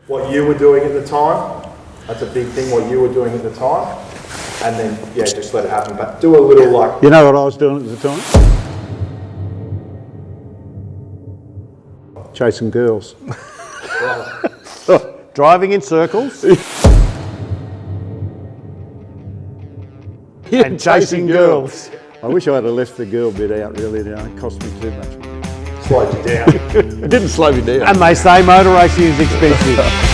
what you were doing at the time. That's a big thing, what you were doing at the time. And then, yeah, just let it happen. But do a little like... You know what I was doing at the time? Chasing girls. Driving in circles. And chasing girls. I wish I had left the girl bit out, really. It cost me too much. Slowed you down. It didn't slow me down. And they say motor racing is expensive.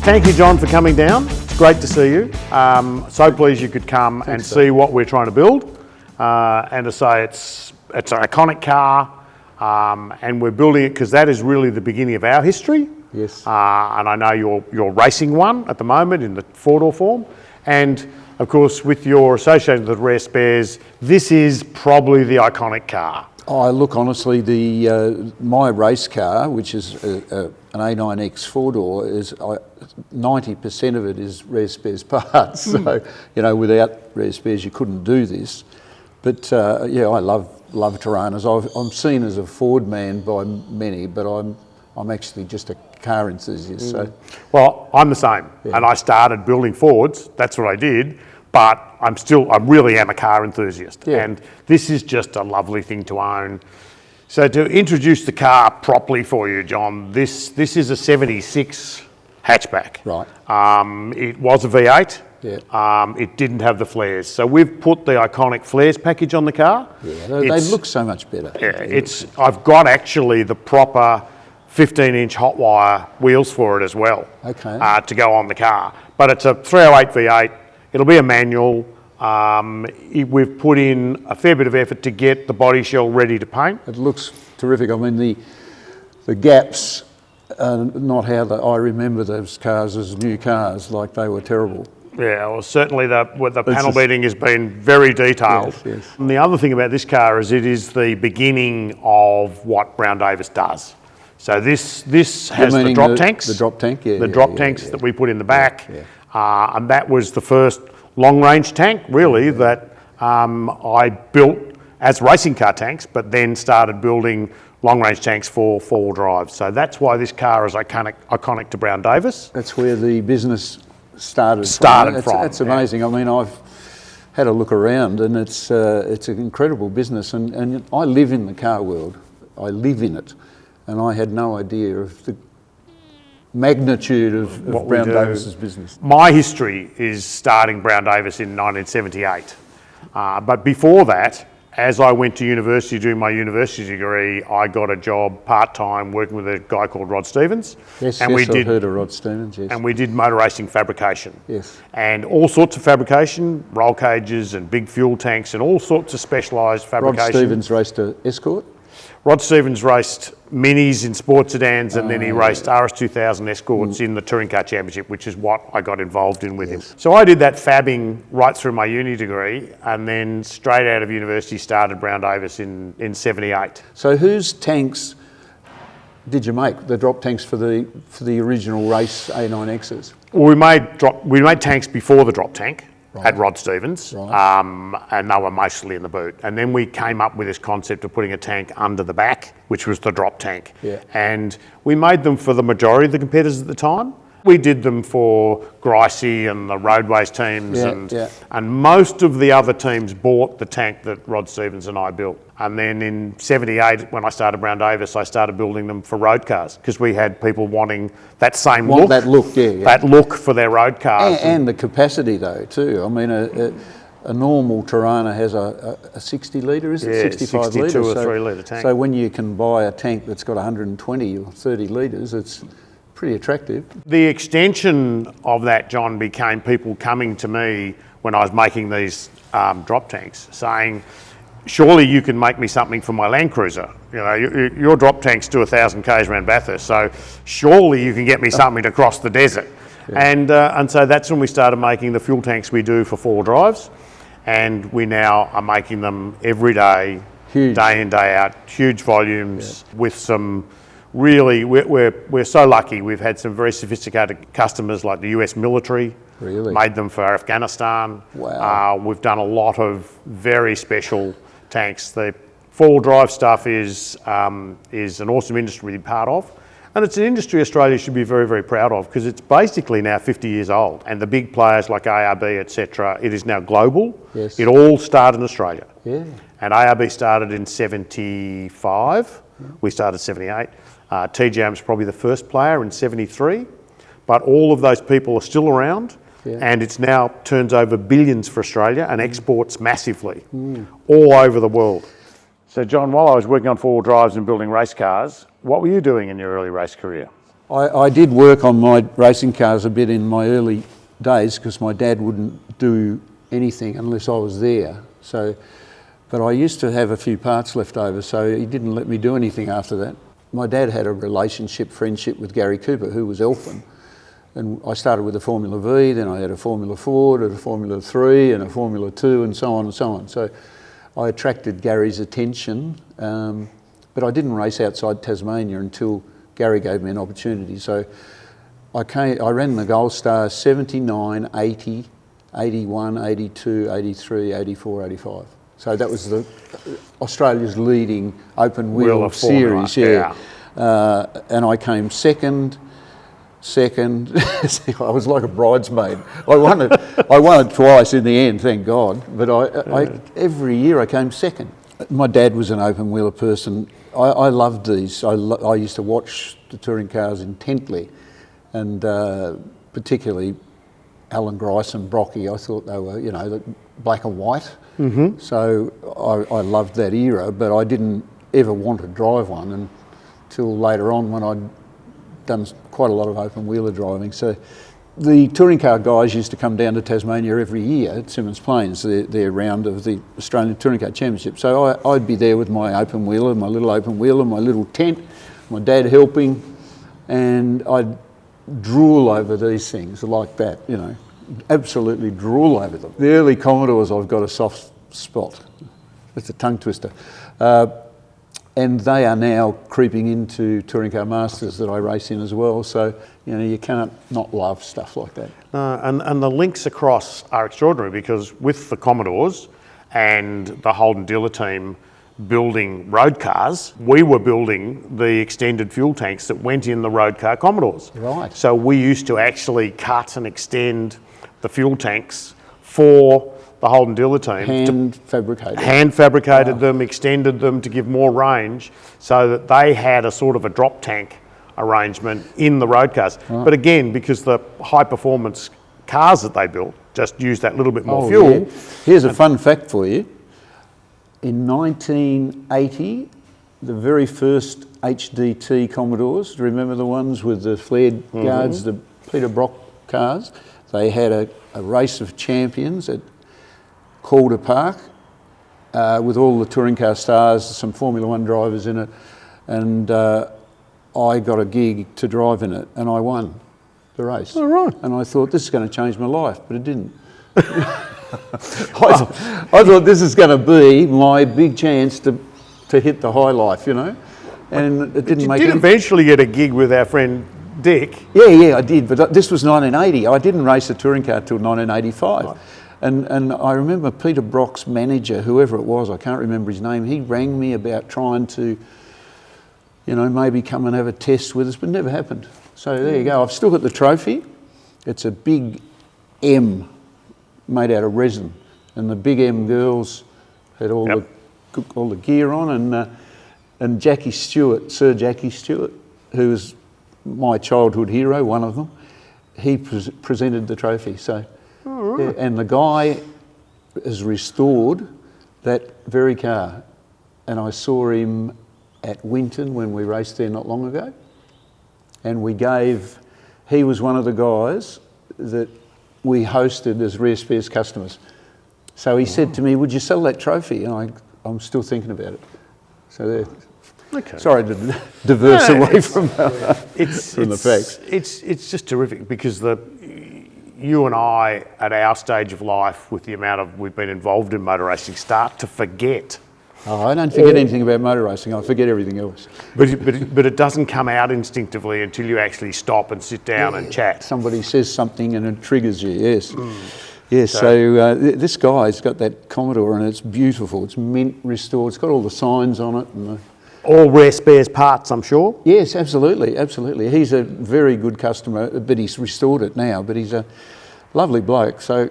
Thank you, John, for coming down. It's great to see you. So pleased you could come and see what we're trying to build. And to say it's an iconic car, and we're building it because that is really the beginning of our history. Yes. And I know you're racing one at the moment in the four-door form. And of course, with your association with Rare Spares, this is probably the iconic car. Oh, look, honestly, my race car, which is an A9X four-door, is 90% of it is Rare Spares parts. So, you know, without Rare Spares, you couldn't do this. But yeah, I love Toranas. I'm seen as a Ford man by many, but I'm actually just a car enthusiast. So, well, I'm the same, and I started building Fords. That's what I did. But I really am a car enthusiast, and this is just a lovely thing to own. So to introduce the car properly for you, John, this is a 76 hatchback. Right. It was a V8. Yeah. It didn't have the flares, so we've put the iconic flares package on the car. Yeah, they look so much better. Yeah, I've got actually the proper 15-inch hot wire wheels for it as well. Okay. To go on the car, but it's a 308 V8. It'll be a manual. We've put in a fair bit of effort to get the body shell ready to paint. It looks terrific. I mean, the gaps are not how I remember those cars as new cars, like they were terrible. Yeah, well, certainly the panel beating has been very detailed. Yes, yes. And the other thing about this car is it is the beginning of what Brown Davis does. So this has the drop tanks. The drop tank, yeah. The drop tanks that we put in the back. Yeah. And that was the first long-range tank, really, that I built as racing car tanks, but then started building long-range tanks for four-wheel drive. So that's why this car is iconic to Brown Davis. That's where the business started from. That's amazing. Yeah. I mean, I've had a look around, and it's an incredible business. And I live in the car world. I live in it, and I had no idea of the magnitude of Brown Davis's business. My history is starting Brown Davis in 1978. But before that, as I went to university doing my university degree, I got a job part-time working with a guy called Rod Stevens. Yes, I've heard of Rod Stevens, yes. And we did motor racing fabrication. Yes. And all sorts of fabrication, roll cages and big fuel tanks and all sorts of specialised fabrication. Rod Stevens raced an Escort? Rod Stevens raced minis in sports sedans, and then he raced RS2000 Escorts in the Touring Car Championship, which is what I got involved in with him. So I did that fabbing right through my uni degree, and then straight out of university started Brown Davis in 78. So whose tanks did you make, the drop tanks for the original race A9Xs? Well, we made tanks before the drop tank. At Rod Stevens, and they were mostly in the boot. And then we came up with this concept of putting a tank under the back, which was the drop tank. Yeah. And we made them for the majority of the competitors at the time. We did them for Gricey and the Roadways teams, and most of the other teams bought the tank that Rod Stevens and I built. And then in 78, when I started Brown Davis, I started building them for road cars because we had people wanting that same look. That look, That look for their road cars. And the capacity though too. I mean, a normal Torana has a 60 litre, is it? 65 litre. 62 or 3 litre tank. So when you can buy a tank that's got 120 or 30 litres, it's pretty attractive. The extension of that, John, became people coming to me when I was making these drop tanks saying, surely you can make me something for my Land Cruiser. You know, your drop tanks do 1,000 k's around Bathurst, so surely you can get me something to cross the desert. Yeah. And so that's when we started making the fuel tanks we do for 4-wheel drives, and we now are making them every day, huge. Day in, day out, huge volumes, with some really, we're so lucky. We've had some very sophisticated customers like the US military. Really? Made them for Afghanistan. Wow. We've done a lot of very special tanks. The 4-wheel drive stuff is an awesome industry to be part of. And it's an industry Australia should be very, very proud of, because it's basically now 50 years old. And the big players like ARB, etc., it is now global. Yes. It all started in Australia. Yeah. And ARB started in 75. Yeah. We started 78. TGM's probably the first player in 73. But all of those people are still around. Yeah. And it's now turns over billions for Australia and exports massively all over the world. So John, while I was working on 4-wheel drives and building race cars, what were you doing in your early race career? I did work on my racing cars a bit in my early days, because my dad wouldn't do anything unless I was there. So, but I used to have a few parts left over, so he didn't let me do anything after that. My dad had a friendship with Gary Cooper, who was Elfin. And I started with a Formula V, then I had a Formula Ford, and a Formula 3, and a Formula 2, and so on and so on. So I attracted Gary's attention, but I didn't race outside Tasmania until Gary gave me an opportunity. So I ran the Gold Star 79, 80, 81, 82, 83, 84, 85. So that was Australia's leading open wheel series. Yeah. And I came second. I was like a bridesmaid. I won it twice in the end, thank God. But every year I came second. My dad was an open wheeler person. I loved these. I used to watch the touring cars intently, and particularly Alan Grice and Brocky. I thought they were, black and white. Mm-hmm. So I loved that era, but I didn't ever want to drive one until later on, when I'd done quite a lot of open wheeler driving. So the touring car guys used to come down to Tasmania every year at Symonds Plains, their round of the Australian Touring Car Championship. So I'd be there with my little open wheeler, my little tent, my dad helping, and I'd drool over these things like that, absolutely drool over them. The early Commodores, I've got a soft spot. It's a tongue twister. And they are now creeping into Touring Car Masters that I race in as well. So, you can't not love stuff like that. And the links across are extraordinary, because with the Commodores and the Holden dealer team building road cars, we were building the extended fuel tanks that went in the road car Commodores. Right. So we used to actually cut and extend the fuel tanks for the Holden dealer team. Hand fabricated them, extended them to give more range, so that they had a sort of a drop tank arrangement in the road cars. Right. But again, because the high performance cars that they built just used that little bit more fuel. Yeah. Here's a fun fact for you. In 1980, the very first HDT Commodores, remember the ones with the flared guards, the Peter Brock cars? They had a race of champions at Calder Park with all the touring car stars, some Formula 1 drivers in it, and I got a gig to drive in it, and I won the race. Oh, right. And I thought, this is going to change my life, but it didn't. I thought this is going to be my big chance to hit the high life, and it didn't make it. You did eventually get a gig with our friend Dick. Yeah, I did, but this was 1980. I didn't race a touring car till 1985. Right. And I remember Peter Brock's manager, whoever it was, I can't remember his name, he rang me about trying to, maybe come and have a test with us, but it never happened. So there you go. I've still got the trophy. It's a big M made out of resin, and the big M girls had all the gear on, and Jackie Stewart, Sir Jackie Stewart, who was my childhood hero, one of them, he presented the trophy. So. Oh, right. Yeah, and the guy has restored that very car, and I saw him at Winton when we raced there not long ago, and he was one of the guys that we hosted as rare spares customers. So he said to me, would you sell that trophy? And I'm still thinking about it. So there. Okay. Sorry to diverse away from the facts. It's just terrific because you and I, at our stage of life, with the amount of we've been involved in motor racing, start to forget. Oh, I don't forget anything about motor racing. I forget everything else. But it doesn't come out instinctively until you actually stop and sit down and chat. Somebody says something and it triggers you. Yes. Yes. So this guy's got that Commodore and it's beautiful. It's mint restored. It's got all the signs on it and all rare spares parts, I'm sure. Yes, absolutely, absolutely. He's a very good customer, but he's restored it now. But he's a lovely bloke. So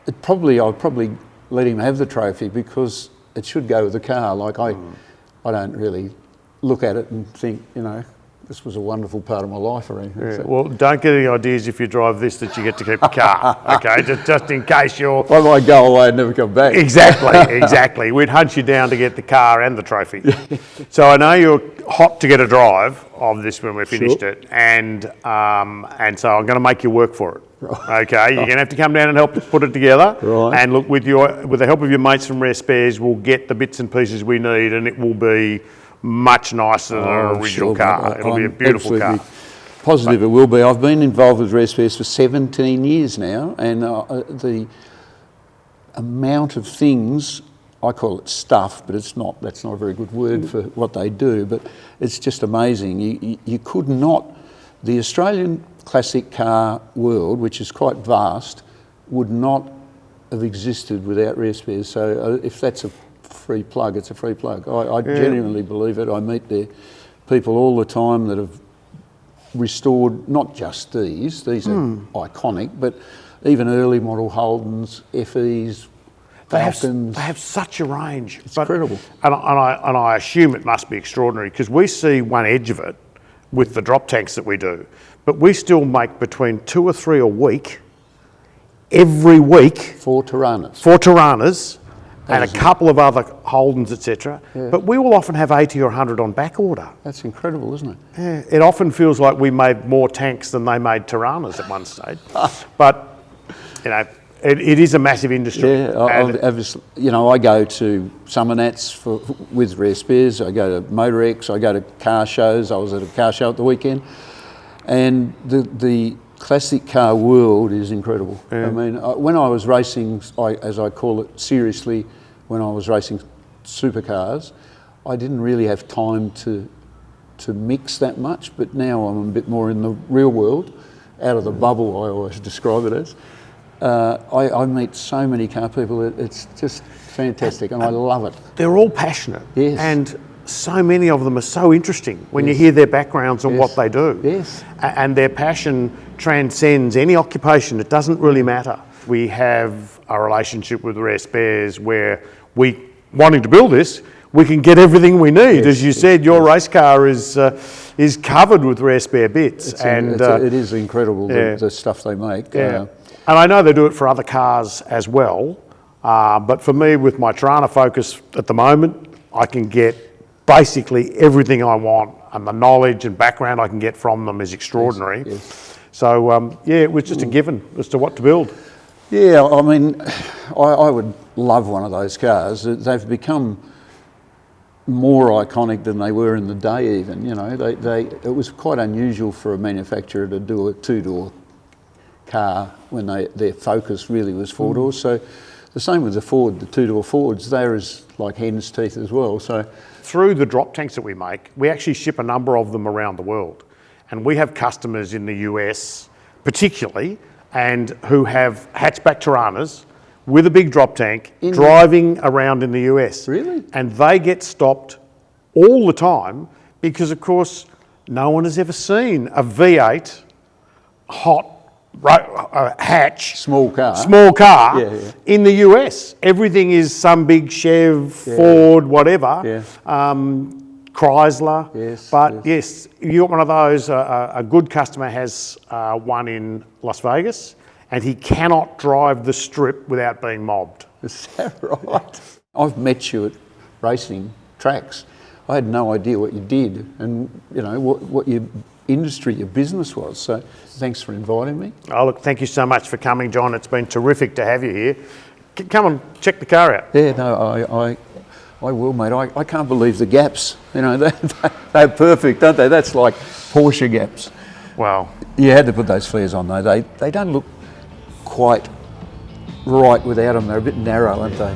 I'll probably let him have the trophy because it should go with the car. Like I don't really look at it and think, this was a wonderful part of my life or anything. Yeah, so. well, don't get any ideas if you drive this that you get to keep the car, okay? Just in case you're... I might go away and never come back. Exactly. We'd hunt you down to get the car and the trophy. So I know you're hot to get a drive of this when we're finished it, and so I'm going to make you work for it. Right. Okay, you're going to have to come down and help us put it together. Right. And look, with the help of your mates from Rare Spares, we'll get the bits and pieces we need, and it will be much nicer than an original car. Mate. It'll be a beautiful car. Positive it will be. I've been involved with Rare Spares for 17 years now, and the amount of things, I call it stuff, but it's not. That's not a very good word for what they do, but it's just amazing. You could not, the Australian classic car world, which is quite vast, would not have existed without Rare Spares. So if that's a free plug, it's a free plug. I genuinely believe it. I meet the people all the time that have restored not just these are iconic, but even early model Holdens, FEs, Falcons. They have such a range. It's incredible. And I assume it must be extraordinary because we see one edge of it with the drop tanks that we do, but we still make between 2 or 3 a week, every week. For Toranas. For Toranas. And a couple of other Holdens, etc. Yeah. But we will often have 80 or 100 on back order. That's incredible, isn't it? Yeah. It often feels like we made more tanks than they made Toranas at one stage. But, it is a massive industry. Yeah, I go to Summer Nats with Rare Spares. I go to Motor X. I go to car shows. I was at a car show at the weekend. And the classic car world is incredible. Yeah. I mean, when I was racing, as I call it seriously, when I was racing supercars, I didn't really have time to mix that much, but now I'm a bit more in the real world, out of the bubble I always describe it as. I meet so many car people, it's just fantastic and I love it. They're all passionate. Yes. And so many of them are so interesting when you hear their backgrounds and what they do. Yes. And their passion transcends any occupation. It doesn't really matter. We have a relationship with Rare Spares where wanting to build this, we can get everything we need. Yes. As you said, your race car is covered with Rare Spare bits. It is incredible, the stuff they make. Yeah. And I know they do it for other cars as well. But for me, with my Trana focus at the moment, I can get basically everything I want, and the knowledge and background I can get from them is extraordinary. Yes. So, it was just a given as to what to build. Yeah, I mean, I would love one of those cars. They've become more iconic than they were in the day even, It was quite unusual for a manufacturer to do a 2-door car when their focus really was 4 doors. So the same with the 2-door Fords, they're as like hen's teeth as well. So through the drop tanks that we make, we actually ship a number of them around the world. And we have customers in the US particularly, and who have hatchback Toranas with a big drop tank driving around in the US. Really? And they get stopped all the time because, of course, no one has ever seen a V8 hot hatch, small car in the US. Everything is some big Chev, Ford, whatever, Chrysler. Yes, but yes, you got one of those. A good customer has one in Las Vegas, and he cannot drive the strip without being mobbed. Is that right? I've met you at racing tracks. I had no idea what you did and what your industry, your business was. So thanks for inviting me. Oh, look, thank you so much for coming, John. It's been terrific to have you here. Come and check the car out. Yeah, no, I will, mate. I can't believe the gaps. You know, they're perfect, don't they? That's like Porsche gaps. Well, You had to put those flares on though. They don't look quite right without them. They're a bit narrow, aren't they?